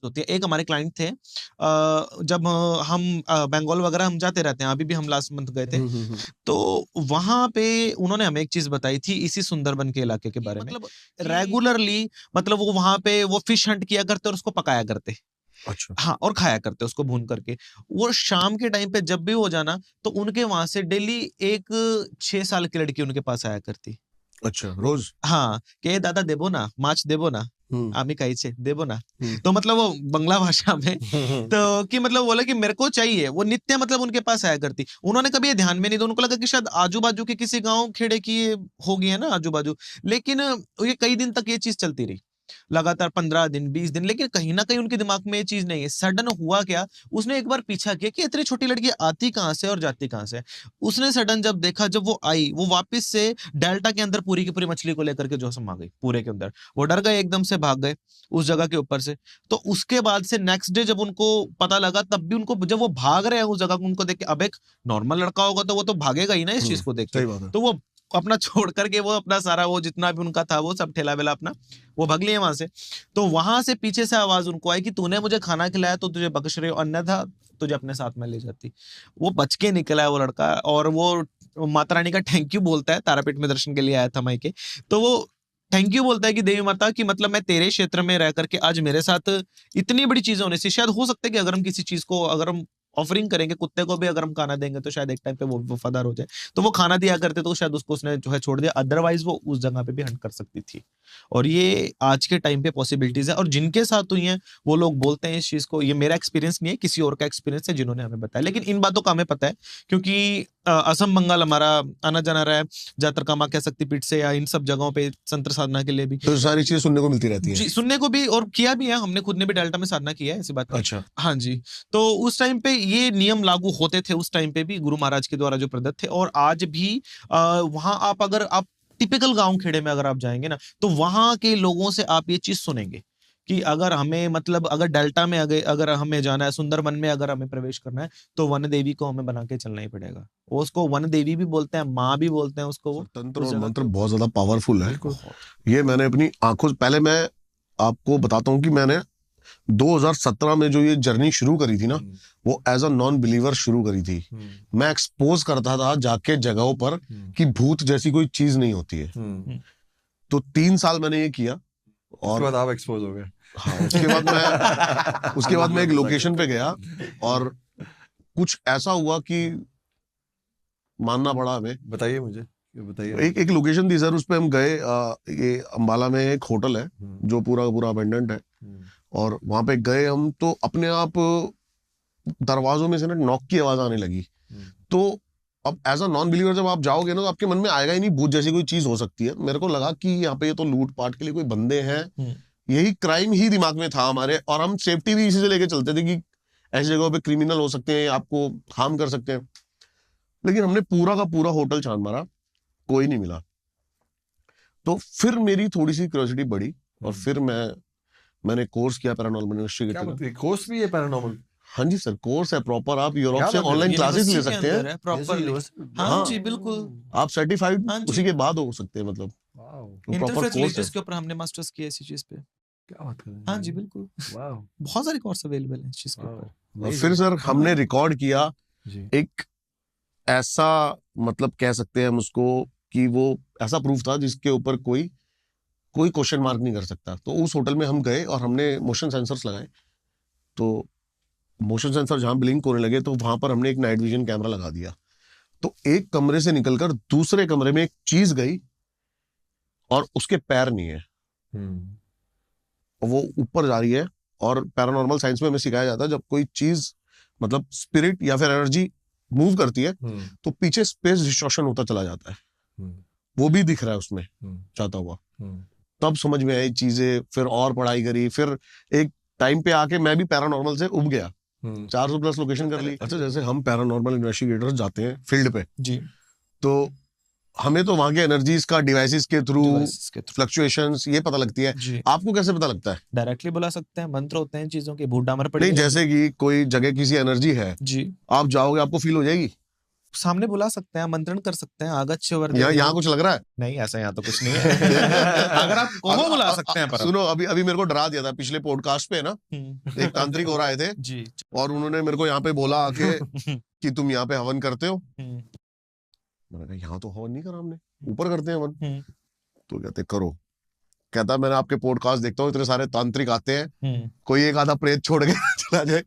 होती है। एक हमारे क्लाइंट थे, जब हम बंगाल वगैरह हम जाते रहते हैं, अभी भी हम लास्ट मंथ गए थे, तो वहां पे उन्होंने हमें एक चीज बताई थी इसी सुंदरबन के इलाके के बारे में। मतलब रेगुलरली, मतलब वो वहां पे वो फिश हंट किया करते और उसको पकाया करते। अच्छा। हाँ, और खाया करते उसको भून करके। वो शाम के टाइम पे जब भी हो जाना, तो उनके वहां से डेली एक 6 साल की लड़की उनके पास आया करती। अच्छा, रोज? हाँ, के दादा देबो ना, माछ देबो ना, आमी कही छे देबो ना। तो मतलब वो बंगला भाषा में, तो कि मतलब बोला कि मेरे को चाहिए, वो नित्य मतलब उनके पास आया करती। उन्होंने कभी ये ध्यान में नहीं दिया, उनको लगा कि शायद आजू बाजू के किसी गांव खेड़े की ये होगी है ना आजू बाजू। लेकिन ये कई दिन तक ये चीज चलती रही, लगातार 15 दिन 20 दिन, लेकिन कहीं ना कहीं उनके दिमाग में ये चीज नहीं है। सडन हुआ क्या, उसने एक बार पीछा किया कि इतनी छोटी लड़की आती कहां से और जाती कहां से। उसने सडन जब देखा, जब वो आई, वो वापस से डेल्टा के अंदर पूरी की पूरी मछली को लेकर के जो समा गई पूरे के अंदर। वो डर गए, एकदम से भाग गए उस जगह के ऊपर से। तो उसके बाद से नेक्स्ट डे जब उनको पता लगा, तब भी उनको, जब वो भाग रहे हैं उस जगह को, उनको देख के, अब एक नॉर्मल लड़का होगा तो वो तो भागेगा ही ना इस चीज को देख के। सही बात है। तो वो अपना छोड़ करके, वो अपना सारा वो जितना भी उनका था वो सब ठेला वेला अपना, वो भाग लिए वहां से। तो वहां से पीछे से आवाज उनको आई कि तूने मुझे खाना खिलाया तो तुझे बख्श रहे हो, अन्यथा तुझे अपने साथ में ले जाती। वो बच के निकला है वो लड़का, और वो माता रानी का थैंक यू बोलता है, तारापीठ में दर्शन के लिए आया था मायके। तो वो थैंक यू बोलता है कि देवी माता की, मतलब मैं तेरे क्षेत्र में रह करके आज मेरे साथ इतनी बड़ी चीजें होने से, शायद हो सकता है कि अगर हम किसी चीज को, अगर हम ऑफरिंग करेंगे, कुत्ते को भी अगर हम खाना देंगे तो शायद एक टाइम पे वो वफादार हो जाए। तो वो खाना दिया करते, तो शायद उसको उसने जो है छोड़ दिया, अदरवाइज वो उस जगह पे भी हंट कर सकती थी। और ये आज के टाइम पे पॉसिबिलिटीज है, और जिनके साथ हुई हैं वो लोग बोलते हैं इस चीज को। ये मेरा एक्सपीरियंस नहीं है, किसी और का एक्सपीरियंस है जिन्होंने हमें बताया, लेकिन इन बातों का हमें पता है क्योंकि असम बंगाल हमारा आना जाना रहा है, जातर कामाख्या शक्तिपीठ से या इन सब जगहों पे तंत्र साधना के लिए भी। तो सारी चीजें सुनने को मिलती रहती हैं। जी, सुनने को भी, और किया भी है, हमने खुद ने भी डेल्टा में साधना किया है, ऐसी बात नहीं। अच्छा। हाँ जी। तो उस टाइम पे ये नियम लागू होते थे, उस टाइम पे भी गुरु महाराज के द्वारा जो प्रदत्त थे, और आज भी वहां आप, अगर आप टिपिकल गांव खेड़े में अगर आप जाएंगे ना, तो वहां के लोगों से आप ये चीज सुनेंगे कि अगर हमें, मतलब अगर डेल्टा में अगर हमें जाना है, सुंदरबन में अगर हमें प्रवेश करना है, तो वन देवी को हमें बना के चलना ही पड़ेगा। वो उसको वन देवी भी बोलते हैं, माँ भी बोलते हैं उसको। वो तंत्र और मंत्र बहुत ज्यादा पावरफुल है। ये मैंने अपनी आंखों, पहले मैं आपको बताता हूँ कि मैंने 2017 में जो ये जर्नी शुरू करी थी ना, वो एज अ नॉन बिलीवर शुरू करी थी। मैं एक्सपोज करता था जाके जगहों पर कि भूत जैसी कोई चीज नहीं होती है। तो 3 साल मैंने ये किया, और उसके बाद आप एक्सपोज हो गए। हाँ, उसके बाद मैं एक लोकेशन पे गया, और कुछ ऐसा हुआ कि मानना पड़ा हमें। बताइए मुझे, बताइए। एक लोकेशन थी सर, उस पे हम गए। ये अंबाला में एक होटल है जो पूरा पूरा अबेंडेंट है, और वहां पे गए हम, तो अपने आप दरवाजों में से ना नॉक की आवाज आने लगी। तो अब एज अ नॉन बिलीवर जब आप जाओगे ना, तो आपके मन में आएगा ही नहीं भूत जैसी कोई चीज हो सकती है। मेरे को लगा कि यहाँ पे ये तो लूट पाट के लिए कोई बंदे हैं, यही क्राइम ही दिमाग में था हमारे, और हम सेफ्टी भी इसी से लेके चलते थे कि ऐसी जगहों पे क्रिमिनल हो सकते हैं, आपको हार्म कर सकते हैं। लेकिन हमने पूरा का पूरा होटल छान मारा, कोई नहीं मिला। तो फिर मेरी थोड़ी सी क्यूरियोसिटी बढ़ी, और फिर मैंने कोर्स किया पैरानॉर्मल इन्वेस्टिगेटर। कोर्स भी है पैरानॉर्मल? हाँ जी सर, कोर्स है प्रॉपर। आप यूरोप से ऑनलाइन क्लासेस ले सकते हैं प्रॉपर। हाँ जी, बिल्कुल। आप सर्टिफाइड उसी के बाद हो सकते हैं, मतलब प्रॉपर कोर्स है। इसके ऊपर हमने मास्टर्स किया इसी चीज पे। क्या बात कर रहे हैं? हाँ जी, बिल्कुल। बहुत सारे कोर्स अवेलेबल हैं इस चीज के ऊपर। और फिर सर हमने रिकॉर्ड किया एक ऐसा, मतलब कह सकते हैं हम उसको, कि वो ऐसा प्रूफ था जिसके ऊपर कोई क्वेश्चन मार्क नहीं कर सकता। तो उस होटल में हम गए और हमने मोशन सेंसर्स लगाए। तो मोशन सेंसर जहां ब्लिंक होने लगे, तो वहां पर हमने एक नाइट विजन कैमरा लगा दिया। तो एक कमरे से निकलकर दूसरे कमरे में एक चीज गई, और उसके पैर नहीं है, वो ऊपर जा रही है। और पैरानॉर्मल साइंस में हमें सिखाया जाता है, जब कोई चीज, मतलब स्पिरिट या फिर एनर्जी मूव करती है, तो पीछे स्पेस डिस्टॉर्शन होता चला जाता है। वो भी दिख रहा है उसमें जाता हुआ। तब समझ में आई चीजें, फिर और पढ़ाई करी। फिर एक टाइम पे आके मैं भी पैरानॉर्मल से उब गया, 400+ लोकेशन कर ली। अच्छा, जैसे हम पैरानॉर्मल इन्वेस्टिगेटर्स जाते हैं फील्ड पे जी, तो हमें तो वहां के एनर्जीज का डिवाइसेस के थ्रू फ्लक्चुएशंस ये पता लगती है। आपको कैसे पता लगता है? डायरेक्टली बुला सकते हैं, मंत्र होते हैं चीजों के, भूत डामर पड़ी नहीं, जैसे कि कोई जगह किसी एनर्जी है जी, आप जाओगे आपको फील हो जाएगी? सामने बुला सकते हैं, आमंत्रण कर सकते हैं, आगच्छ यहाँ कुछ लग रहा है? नहीं, ऐसा यहाँ तो कुछ नहीं है। अगर आप कहो बुला सकते हैं, पर सुनो, अभी अभी मेरे को डरा दिया था पिछले पॉडकास्ट पे ना, एक तांत्रिक और आए थे जी, और उन्होंने मेरे को यहाँ पे बोला आके कि तुम यहाँ पे हवन करते हो। मैंने कहा यहाँ तो हवन नहीं करा हमने, ऊपर करते हैं हवन। तो कहते करो। कहता मैंने आपके पॉडकास्ट देखता हूँ, इतने सारे तांत्रिक आते हैं, कोई एक आधा प्रेत छोड़ के चला जाए।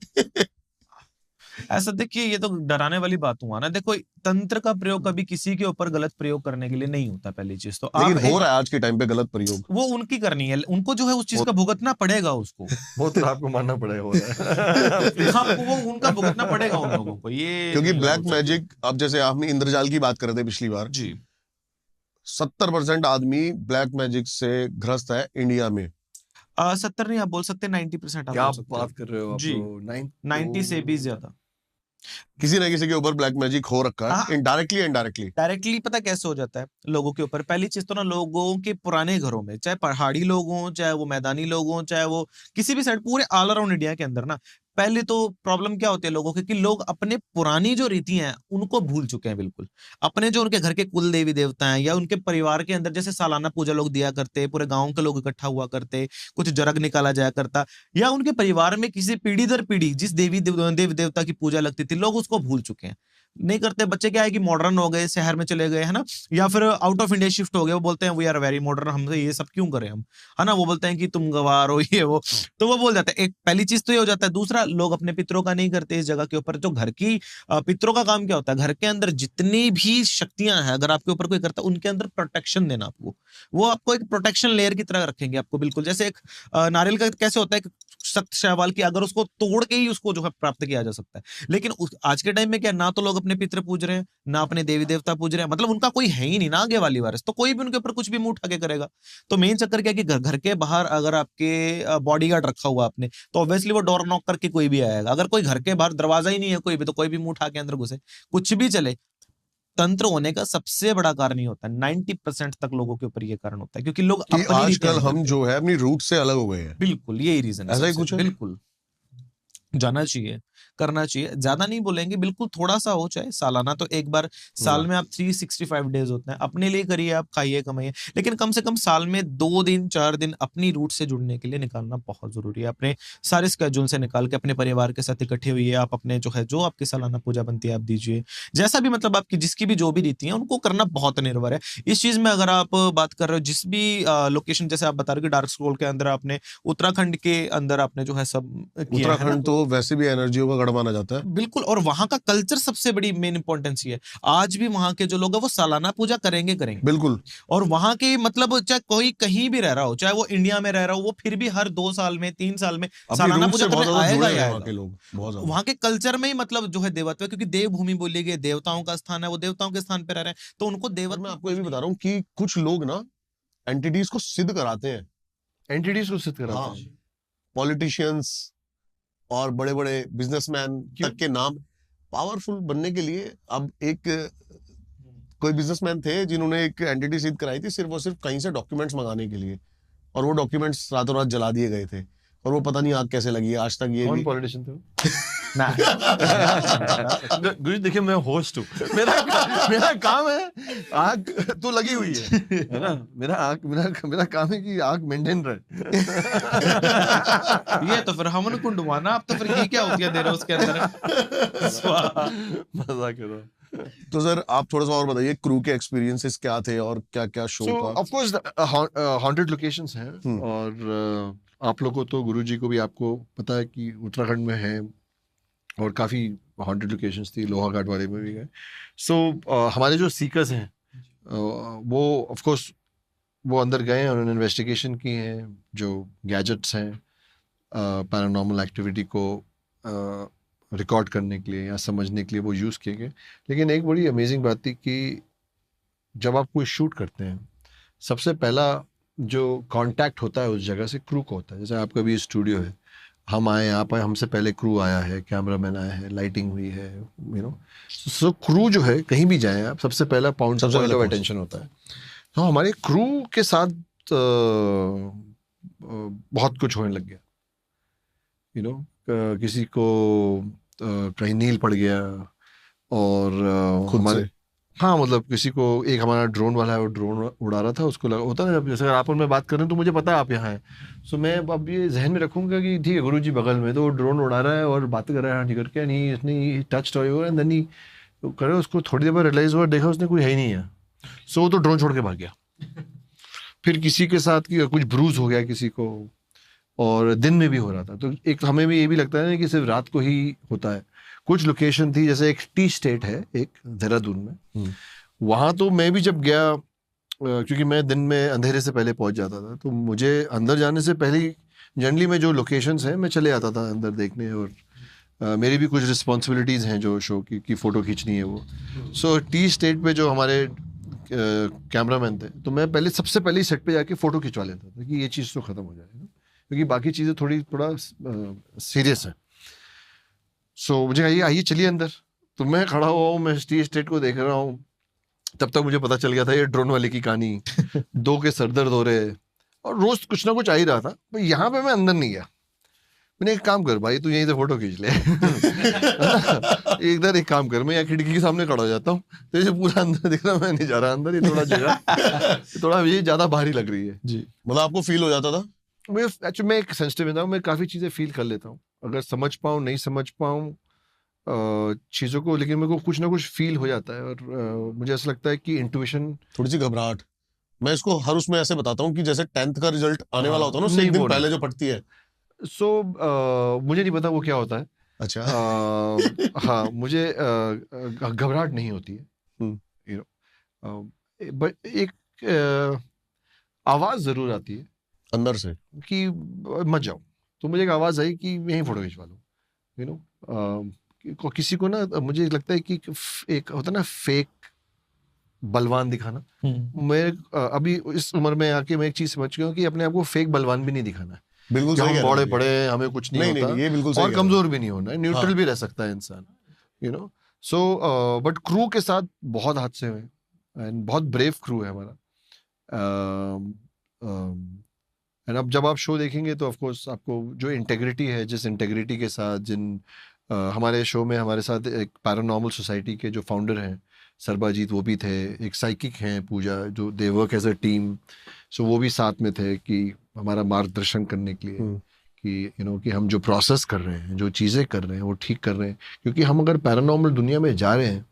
ऐसा देखिए, ये तो डराने वाली बात हुआ ना। देखो, तंत्र का प्रयोग कभी किसी के ऊपर गलत प्रयोग करने के लिए नहीं होता, पहली चीज तो। लेकिन हो रहा है आज के टाइम पे गलत प्रयोग, वो उनकी करनी है, उनको जो है उस चीज का भुगतना पड़ेगा उसको। वो तो आपको मानना पड़ेगा, हो रहा है। आपको वो उनका भुगतना पड़ेगा उन लोगों को, ये क्योंकि ब्लैक मैजिक, अब जैसे आपने इंद्रजाल की बात कर रहे थे पिछली बार जी, 70% आदमी ब्लैक मैजिक से ग्रस्त है इंडिया में। 70 नहीं आप बोल सकते, 90% क्या आप आप बोल सकते बात कर रहे हो आप? जी, 90 से भी ज्यादा। किसी ना किसी के ऊपर ब्लैक मैजिक हो रखा है, इनडायरेक्टली इनडायरेक्टली। डायरेक्टली पता कैसे हो जाता है लोगों के ऊपर? पहली चीज तो ना, लोगों के पुराने घरों में, चाहे पहाड़ी लोग हों, चाहे वो मैदानी लोग हों, चाहे वो किसी भी साइड, पूरे ऑल अराउंड इंडिया के अंदर ना, पहले तो प्रॉब्लम क्या होती है लोगों की कि लोग अपने पुरानी जो रीति हैं उनको भूल चुके हैं बिल्कुल। अपने जो उनके घर के कुल देवी देवता हैं, या उनके परिवार के अंदर जैसे सालाना पूजा लोग दिया करते, पूरे गांव के लोग इकट्ठा हुआ करते, कुछ जरग निकाला जाया करता, या उनके परिवार में किसी पीढ़ी दर पीढ़ी जिस देवी देवता की पूजा लगती थी, लोग उसको भूल चुके हैं, नहीं करते। बच्चे क्या है कि मॉडर्न हो गए, शहर में चले गए, है ना, या फिर आउट ऑफ इंडिया शिफ्ट हो गए, वो बोलते हैं वी आर वेरी मॉडर्न, हमसे ये सब क्यों करें हम, है ना। वो बोलते हैं कि तुम गवार हो, ये वो, तो वो बोल जाते हैं। एक पहली चीज तो ये हो जाता है। दूसरा, लोग अपने पितरों का नहीं करते इस जगह के ऊपर। जो घर की पितरों का काम क्या होता है, घर के अंदर जितनी भी शक्तियां हैं, अगर आपके ऊपर कोई करता है, उनके अंदर प्रोटेक्शन देना आपको। वो आपको एक प्रोटेक्शन लेयर की तरह रखेंगे आपको, बिल्कुल जैसे एक नारियल का कैसे होता है सख्त शैवाल की, अगर उसको तोड़ के ही उसको जो है प्राप्त किया जा सकता है। लेकिन आज के टाइम में क्या, ना तो लोग अपने पितर पूज रहे हैं, ना अपने देवी देवता पूज रहे हैं, मतलब उनका कोई है ही नहीं ना आगे वाली वारिस, तो कोई भी उनके ऊपर कुछ भी मुंह उठा के करेगा। तो मेन चक्कर क्या है कि घर के बाहर अगर आपके बॉडीगार्ड रखा हुआ आपने, तो ऑब्वियसली वो डोर नॉक करके कोई भी आएगा। अगर कोई घर के बाहर दरवाजा ही नहीं है कोई भी, तो कोई भी मुंह उठा के अंदर घुसे, कुछ भी चले। तंत्र होने का सबसे बड़ा कारण ही होता है, 90% तक लोगों के ऊपर ये कारण होता है, क्योंकि लोग कि अपनी रीतियां आजकल नहीं हम करते। जो है अपनी रूट से अलग हो गए हैं। बिल्कुल यही रीजन है, ऐसा ही सबसे कुछ है? बिल्कुल जाना चाहिए, करना चाहिए। ज्यादा नहीं बोलेंगे, बिल्कुल थोड़ा सा हो, चाहे सालाना तो एक बार, साल में आप 365 डेज होते हैं, अपने लिए करिए, आप खाइए कमाइए, लेकिन कम से कम साल में 2 दिन 4 दिन अपनी रूट से जुड़ने के लिए निकालना बहुत जरूरी है। अपने सारे स्केड्यूल से निकाल के अपने परिवार के साथ इकट्ठे हुई है, आप अपने जो है, जो आपकी सालाना पूजा बनती है आप दीजिए, जैसा भी मतलब आपकी जिसकी भी जो भी रीति है उनको करना बहुत निर्भर है इस चीज में। अगर आप बात कर रहे हो जिस भी लोकेशन, जैसे आप बता रहे हो कि डार्क स्क्रोल के अंदर आपने उत्तराखंड के अंदर आपने जो है सब किया है ना, उत्तराखंड तो वैसे भी एनर्जियों का गढ़ माना जाता है। बिल्कुल। और वहां का कल्चर सबसे बड़ी मेन इंपॉर्टेंस ये है, आज भी वहां के जो लोग हैं वो सालाना पूजा करेंगे करेंगे। बिल्कुल। और वहां के मतलब चाहे कोई कहीं भी रह रहा हो, चाहे वो इंडिया में रह रहा हो, वो फिर भी हर 2 साल में 3 साल में अपनी सालाना रूट पूजा से बहुत करने ज्यादा आएगा जुड़े ही हैं आएगा। वहाँ के लोग, बहुत ज्यादा। वहां के कल्चर में ही मतलब जो है देवत्व है, क्योंकि देवभूमि बोली गई, देवताओं का स्थान है, वो देवताओं के स्थान पे रह रहे हैं, तो उनको और देवत्व। मैं आपको ये भी बता रहा हूँ कि कुछ लोग ना एंटिटीज को सिद्ध कराते हैं। एंटिटीज को सिद्ध कराते हाँ, हैं। पॉलिटिशियंस और बड़े बड़े बिजनेसमैन तक के नाम पावरफुल बनने के लिए। अब एक कोई बिजनेसमैन थे जिन्होंने एक एंटिटी सिद्ध कराई थी, सिर्फ और सिर्फ कहीं से डॉक्यूमेंट्स मंगाने के लिए, और वो डॉक्यूमेंट्स रातों रात जला दिए गए थे, और वो पता नहीं आग कैसे लगी है आज तक। ये कौन भी पॉलिटिशियन थे वो? ना गुरु देखिए, मैं होस्ट हूँ, मेरा काम है आग तो लगी हुई है ना, मेरा काम है कि आग मेंटेन रहे। ये तो फिर हमन कुंड हुआ ना, आप तो फिर ये क्या होती दे रहे हो उसके अंदर। मजाक कर रहा हूँ। तो सर आप थोड़ा सा और बताइए, क्रू के एक्सपीरियंसेस क्या थे और क्या क्या शो So, का? of course, haunted locations हैं, और आप लोगों को तो गुरुजी को भी आपको पता है कि उत्तराखंड में है, और काफ़ी haunted locations थी, लोहा घाट वाले में भी गए। So, हमारे जो सीकर्स हैं, वो of course वो अंदर गए हैं, उन्होंने इन्वेस्टिगेशन की है, जो गैजेट्स हैं पैरानॉर्मल एक्टिविटी को रिकॉर्ड करने के लिए या समझने के लिए वो यूज़ किए गए। लेकिन एक बड़ी अमेजिंग बात थी कि जब आप कोई शूट करते हैं, सबसे पहला जो कांटेक्ट होता है उस जगह से क्रू का होता है। जैसे आपका भी स्टूडियो है, हम आए यहाँ पर, हमसे पहले क्रू आया है, कैमरामैन आया है, लाइटिंग हुई है, सो क्रू जो है कहीं भी जाए आप, सबसे पहला पॉइंट ऑफ अटेंशन होता है। तो हमारे क्रू के साथ बहुत कुछ होने लग गया, किसी को कहीं नील पड़ गया, और खुद हमारे से? हाँ मतलब किसी को, एक हमारा ड्रोन वाला है वो ड्रोन उड़ा रहा था, उसको लगा होता है ना, जब जैसे आप और मैं बात कर रहे हैं तो मुझे पता है आप यहाँ हैं, सो मैं अब ये जहन में रखूंगा कि ठीक है गुरुजी बगल में, तो वो ड्रोन उड़ा रहा है और बात कर रहा है हाँ जी करके, एंड ही इसने टच एंड देन ही करे, उसको थोड़ी देर बाद रियलाइज हुआ, देखा उसने कोई है ही नहीं है, सो वो तो ड्रोन छोड़ के भाग गया। फिर किसी के साथ की कुछ ब्रूज हो गया किसी को, और दिन में भी हो रहा था, तो एक हमें भी ये भी लगता है ना कि सिर्फ रात को ही होता है। कुछ लोकेशन थी, जैसे एक टी स्टेट है एक देहरादून में, वहां तो मैं भी जब गया, क्योंकि मैं दिन में अंधेरे से पहले पहुंच जाता था, तो मुझे अंदर जाने से पहले जनरली मैं जो लोकेशंस हैं मैं चले आता था अंदर देखने, और मेरी भी कुछ रिस्पॉन्सिबिलिटीज़ हैं जो शो की फ़ोटो खींचनी है वो। सो टी स्टेट पे जो हमारे कैमरामैन थे, तो मैं पहले सबसे पहले सेट पे जाके फ़ोटो खिंचवा लेता था कि ये चीज़ तो ख़त्म हो जाए ना, क्योंकि बाकी चीज़ें थोड़ा सीरियस हैं। सो मुझे कहिए आइए चलिए अंदर, तो मैं खड़ा हुआ हूँ, मैं टी स्टेट को देख रहा हूँ, तब तक मुझे पता चल गया था ये ड्रोन वाले की कहानी, दो के सर दर्द हो रहे, और रोज कुछ ना कुछ आ ही रहा था, पर यहाँ पे मैं अंदर नहीं गया। मैंने एक काम कर भाई, तू यहीं से फोटो खींच ले इधर एक काम कर, मैं यहाँ खिड़की के सामने खड़ा हो जाता हूँ, तो ये पूरा अंदर दिख रहा, मैं नहीं जा रहा अंदर, ये थोड़ा जगह थोड़ा ये ज्यादा भारी लग रही है जी। मतलब आपको फील हो जाता था? मैं एक्चुअली मैं एक सेंसिटिव इंसान हूँ, मैं काफी चीजें फील कर लेता हूँ, अगर समझ पाऊँ नहीं समझ पाऊँ चीजों को, लेकिन मेरे को कुछ ना कुछ फील हो जाता है, और मुझे ऐसा लगता है कि इंट्यूशन, थोड़ी सी घबराहट, मैं इसको हर उसमें ऐसे बताता हूँ कि जैसे 10th का रिजल्ट आने वाला होता है ना, उससे नहीं एक दिन वो नहीं। पहले जो पड़ती है। सो मुझे नहीं पता वो क्या होता है। अच्छा। हाँ मुझे घबराहट नहीं होती है, यू नो, बट एक आवाज जरूर आती है अंदर से कि मत जाओ, तो मुझे एक आवाज आई कि यहीं फोटो खिंचवा लो, यू नो। किसी को ना, मुझे लगता है कि एक होता है ना फेक बलवान दिखाना, मैं अभी इस उम्र में आके मैं एक चीज समझ गया हूँ कि अपने आप को फेक बलवान भी नहीं दिखाना है, बिल्कुल सही हम कह रहे बड़े हैं। पड़े हैं, हमें कुछ नहीं होता, नहीं, ये बिल्कुल सही और कह रहे हैं। कमजोर भी नहीं होना है, न्यूट्रल हाँ। भी रह सकता है इंसान, you know. So but crew के साथ बहुत हादसे हुए, एंड बहुत ब्रेव क्रू है हमारा, एंड अब जब आप शो देखेंगे तो ऑफ कोर्स आपको जो इंटेग्रिटी है, जिस इंटेग्रिटी के साथ हमारे शो में हमारे साथ एक पैरानॉर्मल सोसाइटी के जो फाउंडर हैं सरबाजीत, वो भी थे, एक साइकिक हैं पूजा, जो they work as a team, so वो भी साथ में थे कि हमारा मार्गदर्शन करने के लिए कि यू नो कि हम जो प्रोसेस कर रहे हैं, जो चीज़ें कर रहे हैं वो ठीक कर रहे हैं, क्योंकि हम अगर पैरानॉर्मल दुनिया में जा रहे हैं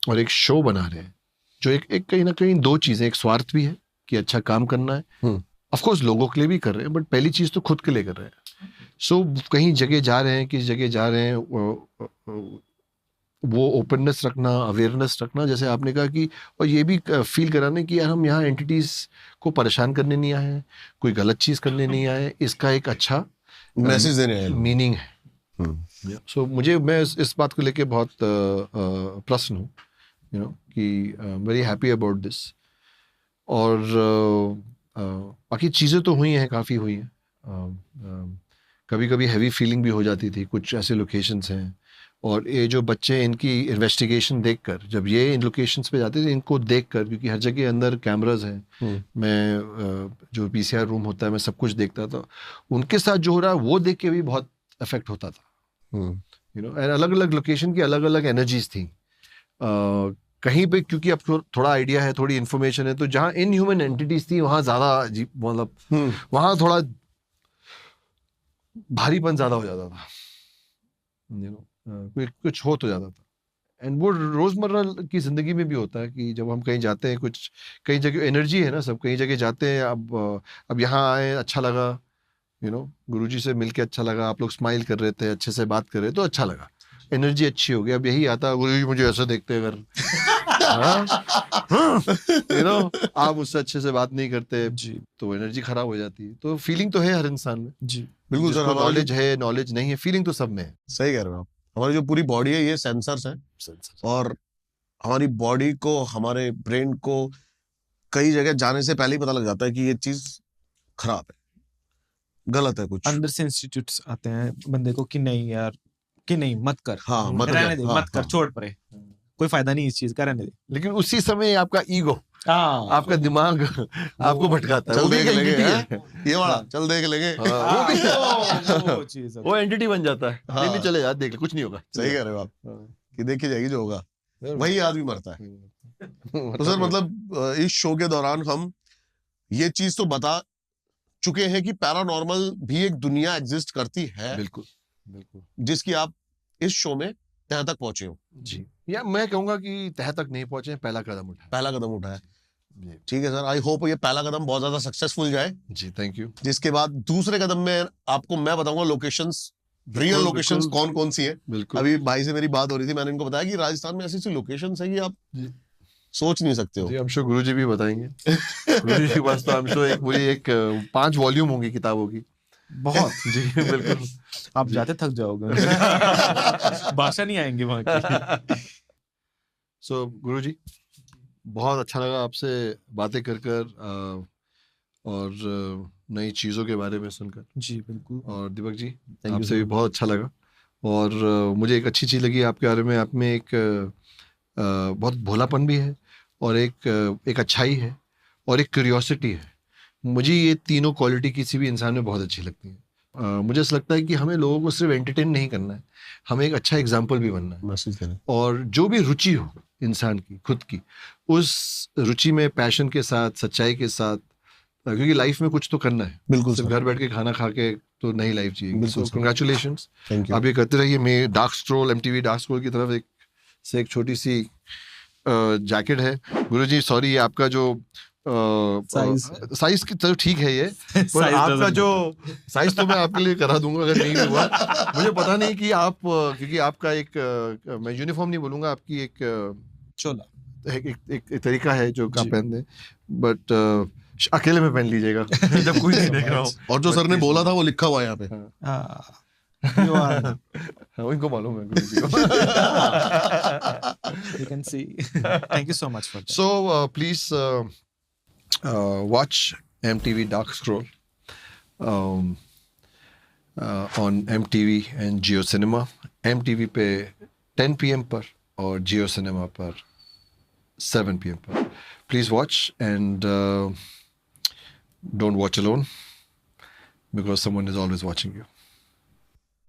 और एक शो बना रहे हैं, जो एक कहीं ना कहीं दो चीज़ें, एक स्वार्थ भी है कि अच्छा काम करना है, ऑफ कोर्स लोगों के लिए भी कर रहे हैं, बट पहली चीज़ तो खुद के लिए कर रहे हैं। सो कहीं जगह जा रहे हैं, किस जगह जा रहे हैं, वो ओपननेस रखना, अवेयरनेस रखना, जैसे आपने कहा कि, और ये भी फील कराने कि यार हम यहाँ एंटिटीज को परेशान करने नहीं आए हैं, कोई गलत चीज़ करने नहीं आए, इसका एक अच्छा मैसेज देने हैं, मीनिंग है। सो मैं इस बात को लेके बहुत प्रसन्न हूँ, यू नो, कि वेरी हैप्पी अबाउट दिस। और बाकी चीज़ें तो हुई हैं, काफ़ी हुई हैं, कभी कभी हैवी फीलिंग भी हो जाती थी, कुछ ऐसे लोकेशंस हैं, और ये जो बच्चे इनकी इन्वेस्टिगेशन देखकर, जब ये इन लोकेशंस पे जाते थे, इनको देखकर, क्योंकि हर जगह अंदर कैमराज हैं, मैं जो पीसीआर रूम होता है मैं सब कुछ देखता था, उनके साथ जो हो रहा है वो देख के भी बहुत अफेक्ट होता था, यू नो। अलग अलग लोकेशन की अलग अलग एनर्जीज थी, कहीं पे क्योंकि अब थोड़ा आइडिया है, थोड़ी इन्फॉर्मेशन है, तो जहाँ इन ह्यूमन एंटिटीज थी वहाँ ज़्यादा मतलब वहाँ थोड़ा भारीपन ज़्यादा हो जाता था, यू नो, कुछ हो तो जाता था। एंड वो रोज़मर्रा की ज़िंदगी में भी होता है कि जब हम कहीं जाते हैं, कुछ कई जगह एनर्जी है ना, सब कहीं जगह जाते हैं, अब यहाँ आए, अच्छा लगा, यू नो, गुरुजी से मिलके अच्छा लगा, आप लोग स्माइल कर रहे थे, अच्छे से बात कर रहे थे, तो अच्छा लगा, एनर्जी अच्छी हो गई। अब यही आता, गुरुजी मुझे ऐसे देखते अगर यू नो, आप उससे अच्छे से बात नहीं करते जी, तो एनर्जी खराब हो जाती है। तो फीलिंग तो है हर इंसान में जी, बिल्कुल सर, नॉलेज है, नॉलेज नहीं है, फीलिंग तो सब में है। सही कह रहे हो आप। हमारी जो पूरी बॉडी है ये सेंसर्स हैं, और हमारी बॉडी को, हमारे ब्रेन को कई जगह जाने से पहले ही पता लग जाता है कि ये चीज खराब है, गलत है, कुछ अंदर से इंस्टीट्यूट्स आते हैं बंदे को कि नहीं यार, कि नहीं मत कर, हाँ, मत रहने दे, मत कर, छोड़ परे, कोई फायदा नहीं इस चीज का, रहने दे। लेकिन उसी समय आपका ईगो, आपका दिमाग आपको भटकाता है, चल वो भी देख एक लेंगे, एंटिटी है, ये वाला चल देख लेंगे, वो एंटिटी बन जाता है, नहीं चले यार, देख ले, कुछ नहीं होगा। सही कह रहे हो आप कि देखी जाएगी जो होगा, वही आदमी मरता है। तो सर मतलब इस शो के दौरान हम ये चीज तो बता चुके हैं कि पैरानॉर्मल भी एक दुनिया एग्जिस्ट करती है, बिल्कुल बिल्कुल, जिसकी आप इस शो में तह तक पहुंचे हो। जी, या मैं कहूंगा कि तह तक नहीं पहुंचे, पहला कदम उठाया। पहला कदम उठाया। जी, ठीक है सर, आई होप ये पहला कदम बहुत ज्यादा सक्सेसफुल जाए, जी, थैंक यू। जिसके बाद दूसरे कदम में आपको मैं बताऊंगा लोकेशंस, रियल लोकेशंस बिल्कुल। कौन कौन सी है। बिल्कुल, अभी भाई से मेरी बात हो रही थी, मैंने इनको बताया कि राजस्थान में ऐसी ऐसी लोकेशंस है कि आप जी। सोच नहीं सकते हो। जी, हम श्योर गुरुजी भी बताएंगे। गुरुजी के पास तो हम श्योर एक पूरी 5 वॉल्यूम होंगी किताबों की। बहुत। जी, बिल्कुल। आप जी। जाते थक जाओगे। भाषा नहीं आएंगी वहां की। सो गुरुजी, बहुत अच्छा लगा आपसे बातें कर और नई चीज़ों के बारे में सुनकर। जी बिल्कुल। और दीपक जी, you आपसे भी so much. बहुत अच्छा लगा। और मुझे एक अच्छी चीज़ लगी आपके बारे में, आप में एक बहुत भोलापन भी है, और एक अच्छाई है, और एक क्यूरियोसिटी है। मुझे ये तीनों क्वालिटी किसी भी इंसान में बहुत अच्छी लगती है। मुझे ऐसा लगता है कि हमें लोगों को सिर्फ एंटरटेन नहीं करना है, हमें एक अच्छा एग्जाम्पल भी बनना है। मैसेज देना। और जो भी रुचि हो इंसान की खुद की, उस रुचि में पैशन के साथ, सच्चाई के साथ, क्योंकि लाइफ में कुछ तो करना है, बिल्कुल सिर्फ सर। घर बैठ के खाना खा के तो नहीं लाइफ जिएगी। बिल्कुल so sir. Congratulations, thank you. आप ये करते रहिए। मैं dark scroll, MTV dark scroll की तरफ एक छोटी सी जैकेट है। गुरुजी सॉरी, आपका जो साइज की तरफ ठीक है ये, पर Size आपका doesn't जो साइज तो मैं आपके लिए करा दूंगा अगर नहीं भी हुआ। मुझे पता नहीं कि आप क्योंकि आपका मैं यूनिफॉर्म नहीं बोलूंगा, आपकी चोला। एक तरीका है जो आप पहनते हैं, बट अकेले में पहन लीजिएगा जब कोई नहीं देख रहा हो। और जो सर ने बोला था वो लिखा हुआ है यहाँ पे। You are. इनको मालूम है गुरुजी को। You can see. Thank you so much for that. So please watch MTV Dark Scroll on MTV and Jio Cinema. MTV पे 10 PM पर और Jio Cinema पर 7 PM पर. Please watch and don't watch alone because someone is always watching you.